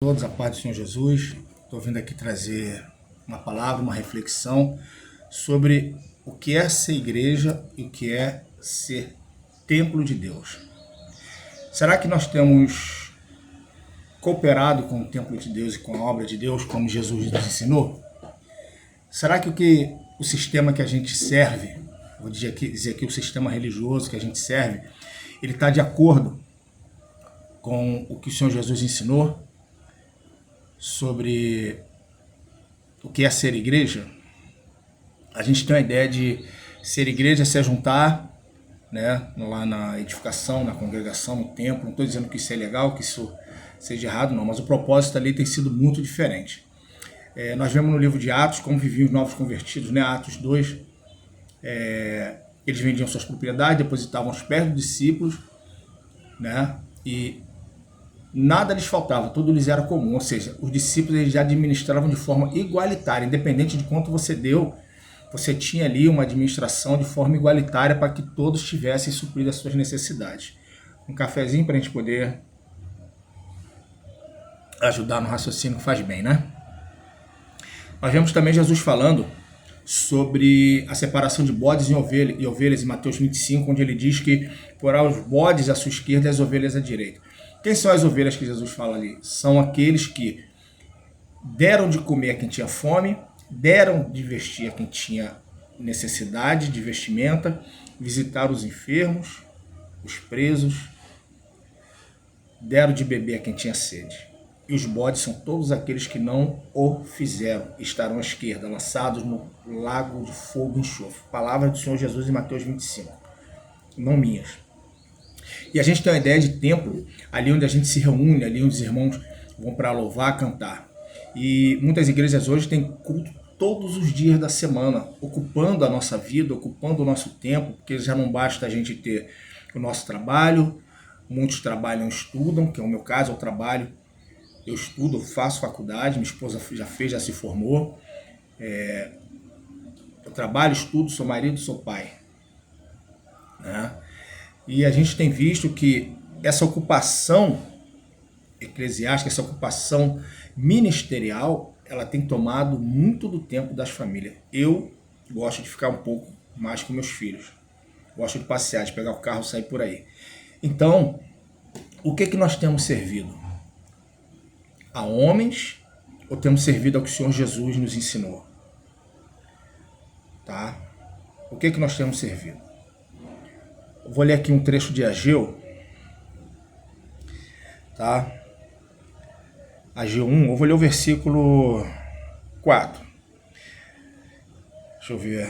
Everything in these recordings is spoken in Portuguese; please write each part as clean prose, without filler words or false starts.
Todos, a paz do Senhor Jesus. Estou vindo aqui trazer uma palavra, uma reflexão sobre o que é ser igreja e o que é ser templo de Deus. Será que nós temos cooperado com o templo de Deus e com a obra de Deus como Jesus nos ensinou? Será que o sistema que a gente serve, vou dizer aqui o sistema religioso que a gente serve, ele está de acordo com o que o Senhor Jesus ensinou sobre o que é ser igreja? A gente tem uma ideia de ser igreja, se juntar, né, lá na edificação, na congregação, no templo. Não estou dizendo que isso é legal, que isso seja errado, não, mas o propósito ali tem sido muito diferente. Nós vemos no livro de Atos como viviam os novos convertidos, né? Atos 2, eles vendiam suas propriedades, depositavam aos pés dos discípulos, né? E nada lhes faltava, tudo lhes era comum, ou seja, os discípulos eles já administravam de forma igualitária, independente de quanto você deu, você tinha ali uma administração de forma igualitária para que todos tivessem suprido as suas necessidades. Um cafezinho para a gente poder ajudar no raciocínio que faz bem, né? Nós vemos também Jesus falando sobre a separação de bodes e ovelhas em Mateus 25, onde ele diz que porá os bodes à sua esquerda e as ovelhas à direita. Quem são as ovelhas que Jesus fala ali? São aqueles que deram de comer a quem tinha fome, deram de vestir a quem tinha necessidade de vestimenta, visitaram os enfermos, os presos, deram de beber a quem tinha sede. E os bodes são todos aqueles que não o fizeram, estarão à esquerda, lançados no lago de fogo e enxofre. Palavras do Senhor Jesus em Mateus 25, não minhas. E a gente tem uma ideia de templo, ali onde a gente se reúne, ali onde os irmãos vão para louvar, cantar. E muitas igrejas hoje têm culto todos os dias da semana, ocupando a nossa vida, ocupando o nosso tempo, porque já não basta a gente ter o nosso trabalho, muitos trabalham e estudam, que é o meu caso, eu trabalho, eu estudo, faço faculdade, minha esposa já fez, já se formou. Eu trabalho, estudo, sou marido, sou pai, né? E a gente tem visto que essa ocupação eclesiástica, essa ocupação ministerial, ela tem tomado muito do tempo das famílias. Eu gosto de ficar um pouco mais com meus filhos. Gosto de passear, de pegar o carro e sair por aí. Então, o que nós temos servido? A homens ou temos servido ao que o Senhor Jesus nos ensinou? Tá? O que nós temos servido? Eu vou ler aqui um trecho de Ageu, tá? Ageu 1, eu vou ler o versículo 4. Deixa eu ver.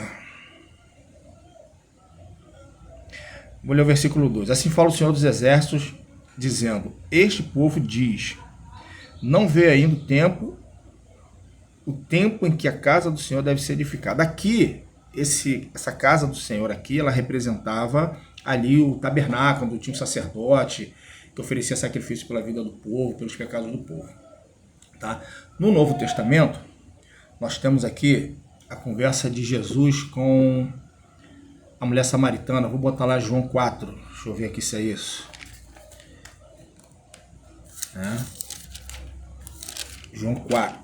Vou ler o versículo 2. Assim fala o Senhor dos Exércitos, dizendo: este povo diz, não vê ainda o tempo em que a casa do Senhor deve ser edificada. Aqui, essa casa do Senhor aqui, ela representava ali o tabernáculo, onde tinha um sacerdote que oferecia sacrifício pela vida do povo, pelos pecados do povo. Tá? No Novo Testamento, nós temos aqui a conversa de Jesus com a mulher samaritana. Vou botar lá João 4. Deixa eu ver aqui se é isso. João 4.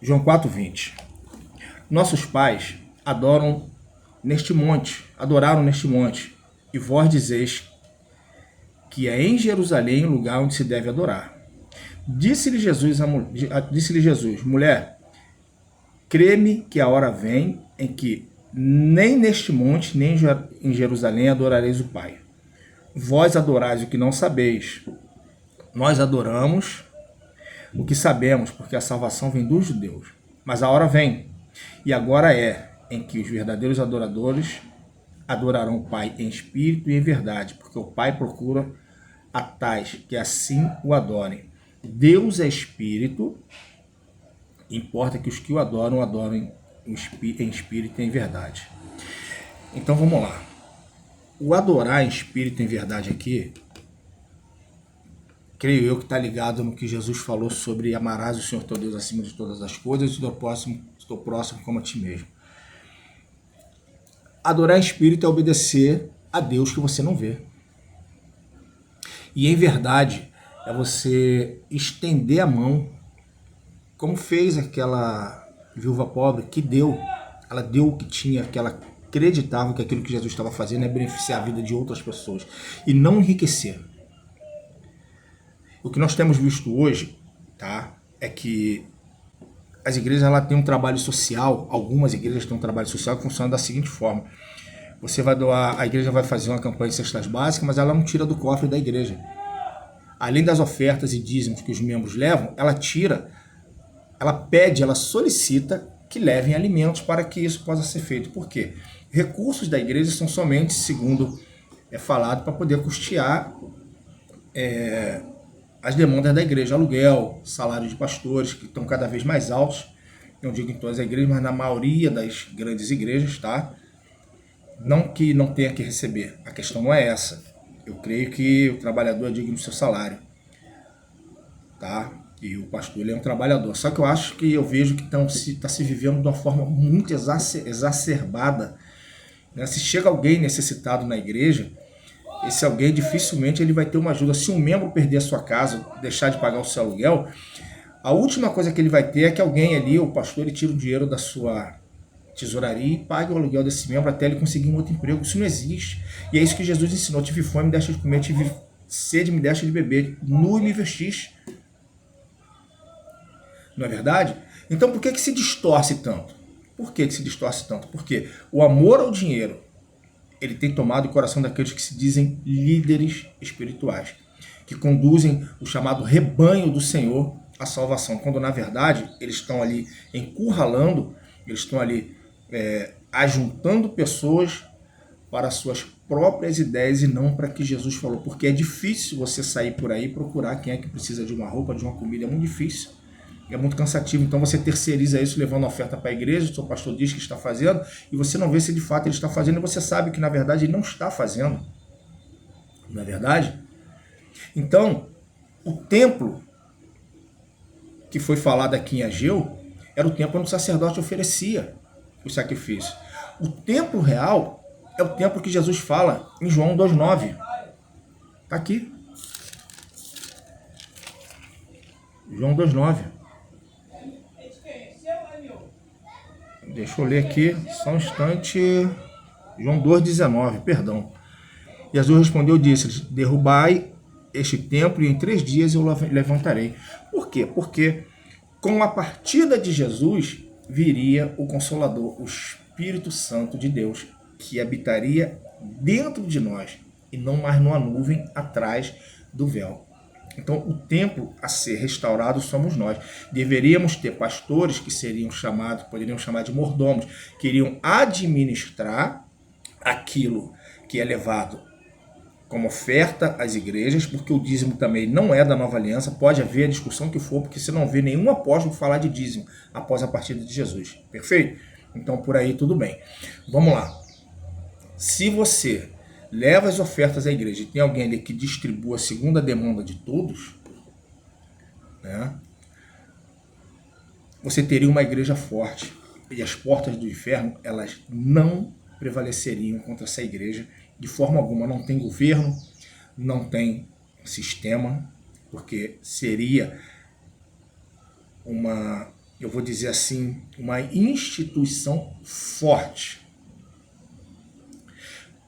João 4:20. Nossos pais adoraram neste monte, e vós dizeis que é em Jerusalém o lugar onde se deve adorar. Disse-lhe Jesus, mulher, crê-me que a hora vem em que nem neste monte, nem em Jerusalém adorareis o Pai. Vós adorais o que não sabeis. Nós adoramos o que sabemos, porque a salvação vem dos judeus. Mas a hora vem, e agora é, em que os verdadeiros adoradores adorarão o Pai em espírito e em verdade, porque o Pai procura a tais que assim o adorem. Deus é espírito, importa que os que o adoram, adorem em espírito e em verdade. Então vamos lá. O adorar em espírito e em verdade aqui, creio eu que está ligado no que Jesus falou sobre amarás o Senhor teu Deus acima de todas as coisas e teu próximo como a ti mesmo. Adorar em espírito é obedecer a Deus que você não vê. E em verdade é você estender a mão, como fez aquela viúva pobre que deu. Ela deu o que tinha, que ela acreditava que aquilo que Jesus estava fazendo é beneficiar a vida de outras pessoas e não enriquecer. O que nós temos visto hoje, tá, é que as igrejas ela têm um trabalho social, algumas igrejas têm um trabalho social que funciona da seguinte forma: você vai doar, a igreja vai fazer uma campanha de cestas básicas, mas ela não tira do cofre da igreja. Além das ofertas e dízimos que os membros levam, ela tira, ela pede, ela solicita que levem alimentos para que isso possa ser feito. Por quê? Recursos da igreja são somente, segundo é falado, para poder custear as demandas da igreja, aluguel, salário de pastores, que estão cada vez mais altos, não digo em todas as igrejas, mas na maioria das grandes igrejas, tá? Não que não tenha que receber, a questão não é essa. Eu creio que o trabalhador é digno do seu salário, tá? E o pastor ele é um trabalhador. Só que eu acho que eu vejo que está se vivendo de uma forma muito exacerbada, né? Se chega alguém necessitado na igreja, esse alguém dificilmente ele vai ter uma ajuda. Se um membro perder a sua casa, deixar de pagar o seu aluguel, a última coisa que ele vai ter é que alguém ali, o pastor, ele tira o dinheiro da sua tesouraria e pague o aluguel desse membro até ele conseguir um outro emprego. Isso não existe. E é isso que Jesus ensinou: tive fome, me deste de comer, tive sede, me deste de beber, nu e me vestis. Não é verdade? Então por que se distorce tanto? Por que se distorce tanto? Porque o amor ao dinheiro ele tem tomado o coração daqueles que se dizem líderes espirituais, que conduzem o chamado rebanho do Senhor à salvação, quando na verdade eles estão ali encurralando, eles estão ali ajuntando pessoas para suas próprias ideias e não para que Jesus falou, porque é difícil você sair por aí e procurar quem é que precisa de uma roupa, de uma comida, é muito difícil. É muito cansativo, então você terceiriza isso levando a oferta para a igreja, o seu pastor diz que está fazendo, e você não vê se de fato ele está fazendo, e você sabe que na verdade ele não está fazendo. Não é verdade? Então, o templo que foi falado aqui em Ageu era o templo onde o sacerdote oferecia o sacrifício. O templo real é o templo que Jesus fala em João 2,9. Está aqui. João 2,9. Deixa eu ler aqui, só um instante. João 2,19, perdão. Jesus respondeu e disse: derrubai este templo e em 3 dias eu levantarei. Por quê? Porque com a partida de Jesus viria o Consolador, o Espírito Santo de Deus, que habitaria dentro de nós e não mais numa nuvem atrás do véu. Então, o templo a ser restaurado somos nós. Deveríamos ter pastores que seriam chamados, poderiam chamar de mordomos, que iriam administrar aquilo que é levado como oferta às igrejas, porque o dízimo também não é da nova aliança, pode haver a discussão que for, porque você não vê nenhum apóstolo falar de dízimo após a partida de Jesus. Perfeito? Então, por aí tudo bem. Vamos lá. Se você leva as ofertas à igreja e tem alguém ali que distribua segundo a demanda de todos, né, você teria uma igreja forte e as portas do inferno elas não prevaleceriam contra essa igreja de forma alguma. Não tem governo, não tem sistema, porque seria uma, eu vou dizer assim, uma instituição forte,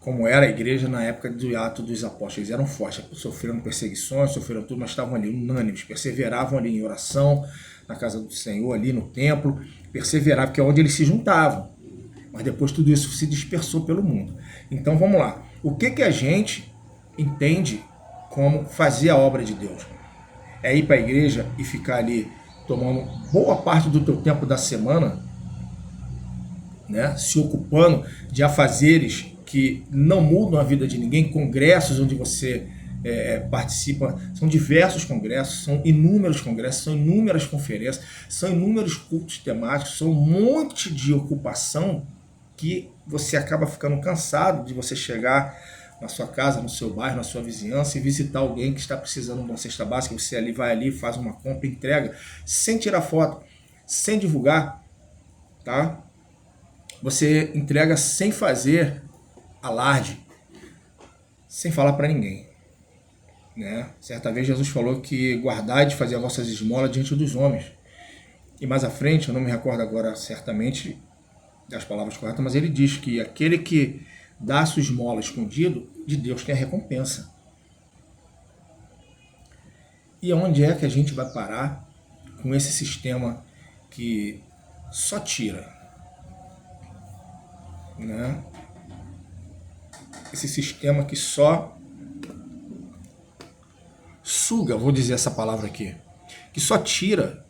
como era a igreja na época do Ato dos Apóstolos. Eles eram fortes, sofreram perseguições, sofreram tudo, mas estavam ali unânimes, perseveravam ali em oração, na casa do Senhor, ali no templo, perseveravam, porque é onde eles se juntavam. Mas depois tudo isso se dispersou pelo mundo. Então vamos lá. O que a gente entende como fazer a obra de Deus? É ir para a igreja e ficar ali tomando boa parte do teu tempo da semana, né, se ocupando de afazeres que não mudam a vida de ninguém, congressos onde você participa, são diversos congressos, são inúmeros congressos, são inúmeras conferências, são inúmeros cultos temáticos, são um monte de ocupação que você acaba ficando cansado de você chegar na sua casa, no seu bairro, na sua vizinhança e visitar alguém que está precisando de uma cesta básica. Você ali vai ali, faz uma compra, entrega, sem tirar foto, sem divulgar, tá? Você entrega sem fazer alarde, sem falar para ninguém. né? Certa vez Jesus falou que guardai de fazer as vossas esmolas diante dos homens. E mais à frente, eu não me recordo agora certamente das palavras corretas, mas ele diz que aquele que dá a sua esmola escondido, de Deus tem a recompensa. E onde é que a gente vai parar com esse sistema que só tira, né? Esse sistema que só suga, vou dizer essa palavra aqui, que só tira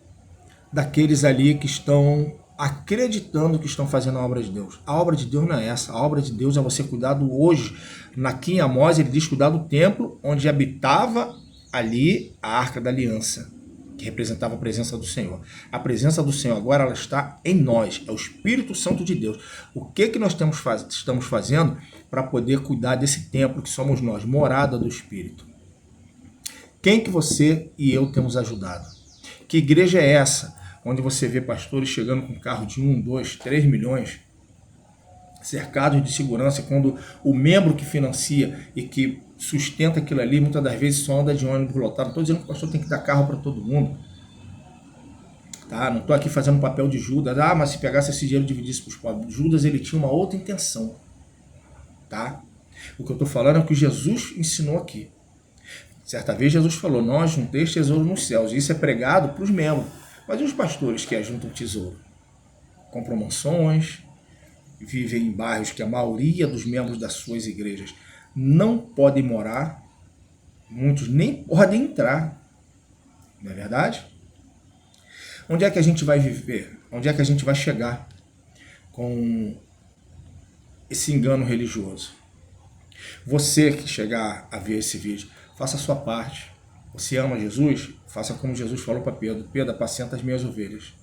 daqueles ali que estão acreditando que estão fazendo a obra de Deus. A obra de Deus não é essa. A obra de Deus é você cuidar do hoje. Aqui em Amós ele diz cuidar do templo onde habitava ali a Arca da Aliança, que representava a presença do Senhor. A presença do Senhor agora ela está em nós, é o Espírito Santo de Deus. O que nós estamos fazendo para poder cuidar desse templo que somos nós, morada do Espírito? Quem que você e eu temos ajudado? Que igreja é essa? Onde você vê pastores chegando com carro de 1, 2, 3 milhões, cercados de segurança, quando o membro que financia e que sustenta aquilo ali, muitas das vezes só anda de ônibus lotado. Não estou dizendo que o pastor tem que dar carro para todo mundo. Tá? Não estou aqui fazendo papel de Judas. Ah, mas se pegasse esse dinheiro e dividisse para os pobres. Judas ele tinha uma outra intenção. Tá? O que eu estou falando é o que Jesus ensinou aqui. Certa vez Jesus falou, nós juntemos tesouro nos céus. Isso é pregado para os membros. Mas e os pastores que ajuntam tesouro? Compram mansões, vivem em bairros que a maioria dos membros das suas igrejas não podem morar, muitos nem podem entrar. Não é verdade? Onde é que a gente vai viver? Onde é que a gente vai chegar com esse engano religioso? Você que chegar a ver esse vídeo, faça a sua parte. Você ama Jesus? Faça como Jesus falou para Pedro. Pedro, apacenta as minhas ovelhas.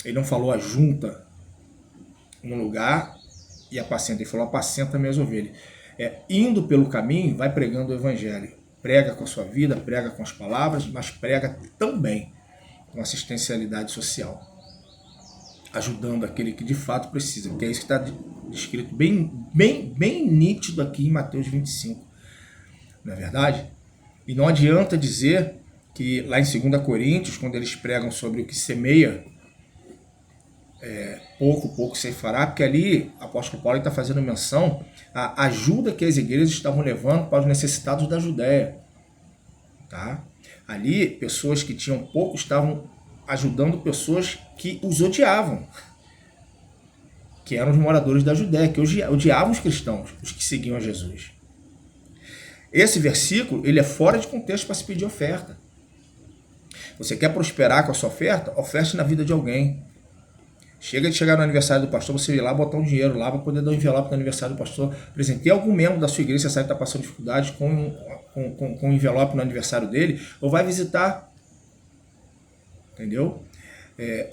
Ele não falou ajunta um lugar e apacenta. Ele falou apacenta as minhas ovelhas. Indo pelo caminho, vai pregando o evangelho. Prega com a sua vida, prega com as palavras, mas prega também com assistencialidade social. Ajudando aquele que de fato precisa. Porque é isso que está descrito bem nítido aqui em Mateus 25. Não é verdade? E não adianta dizer que lá em 2 Coríntios, quando eles pregam sobre o que semeia, pouco ceifará, porque ali o apóstolo Paulo está fazendo menção à ajuda que as igrejas estavam levando para os necessitados da Judéia. Tá? Ali, pessoas que tinham pouco estavam ajudando pessoas que os odiavam, que eram os moradores da Judéia, que odiavam os cristãos, os que seguiam a Jesus. Esse versículo ele é fora de contexto para se pedir oferta. Você quer prosperar com a sua oferta? Oferte na vida de alguém. Chega de chegar no aniversário do pastor, você ir lá botar um dinheiro lá para poder dar um envelope no aniversário do pastor. Presentei algum membro da sua igreja, você sabe que está passando dificuldade com um envelope no aniversário dele, ou vai visitar. Entendeu?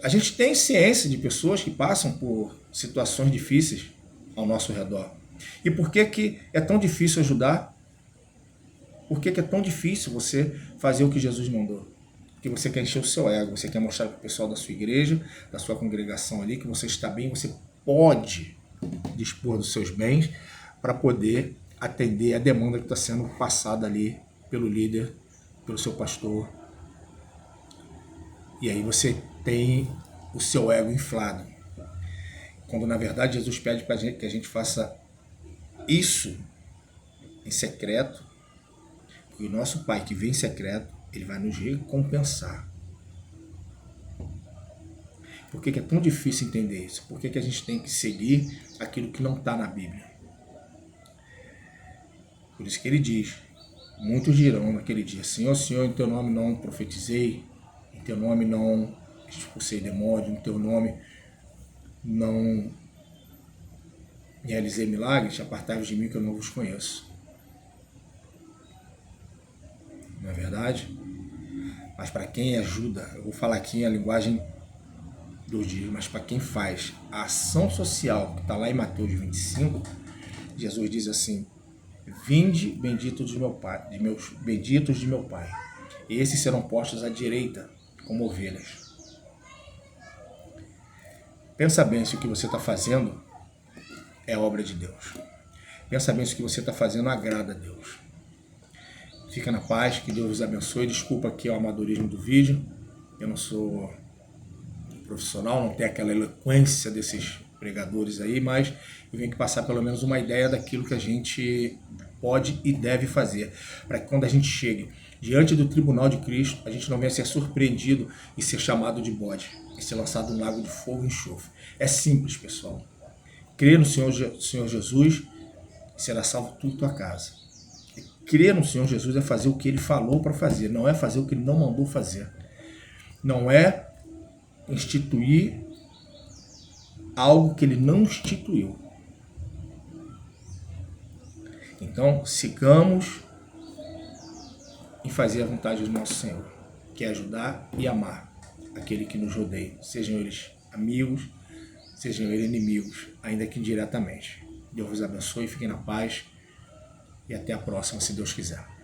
A gente tem ciência de pessoas que passam por situações difíceis ao nosso redor. E por que é tão difícil ajudar? Por que é tão difícil você fazer o que Jesus mandou? Porque você quer encher o seu ego, você quer mostrar para o pessoal da sua igreja, da sua congregação ali, que você está bem, você pode dispor dos seus bens para poder atender a demanda que está sendo passada ali pelo líder, pelo seu pastor. E aí você tem o seu ego inflado. Quando na verdade Jesus pede para que a gente faça isso em secreto, e o nosso Pai que vem em secreto, ele vai nos recompensar. Por que é tão difícil entender isso? Por que a gente tem que seguir aquilo que não está na Bíblia? Por isso que ele diz, muitos dirão naquele dia, Senhor, Senhor, em teu nome não profetizei, em teu nome não expulsei demônio, em teu nome não realizei milagres, apartai-vos de mim que eu não vos conheço. Não é verdade? Mas para quem ajuda, eu vou falar aqui a linguagem dos dias, mas para quem faz a ação social, que está lá em Mateus 25, Jesus diz assim, vinde benditos de meu Pai, benditos de meu Pai. E esses serão postos à direita, como ovelhas. Pensa bem se o que você está fazendo é obra de Deus. Pensa bem se o que você está fazendo agrada a Deus. Fica na paz, que Deus vos abençoe. Desculpa aqui o amadorismo do vídeo. Eu não sou profissional, não tenho aquela eloquência desses pregadores aí, mas eu venho aqui passar pelo menos uma ideia daquilo que a gente pode e deve fazer, para que quando a gente chegue diante do tribunal de Cristo, a gente não venha ser surpreendido e ser chamado de bode, e ser lançado num lago de fogo e enxofre. É simples, pessoal. Crer no Senhor Jesus e será salvo tu e tua casa. E crer no Senhor Jesus é fazer o que Ele falou para fazer, não é fazer o que Ele não mandou fazer. Não é instituir algo que Ele não instituiu. Então, sigamos em fazer a vontade do nosso Senhor, que é ajudar e amar aquele que nos rodeia, sejam eles amigos, sejam eles inimigos, ainda que indiretamente. Deus vos abençoe, fiquem na paz e até a próxima, se Deus quiser.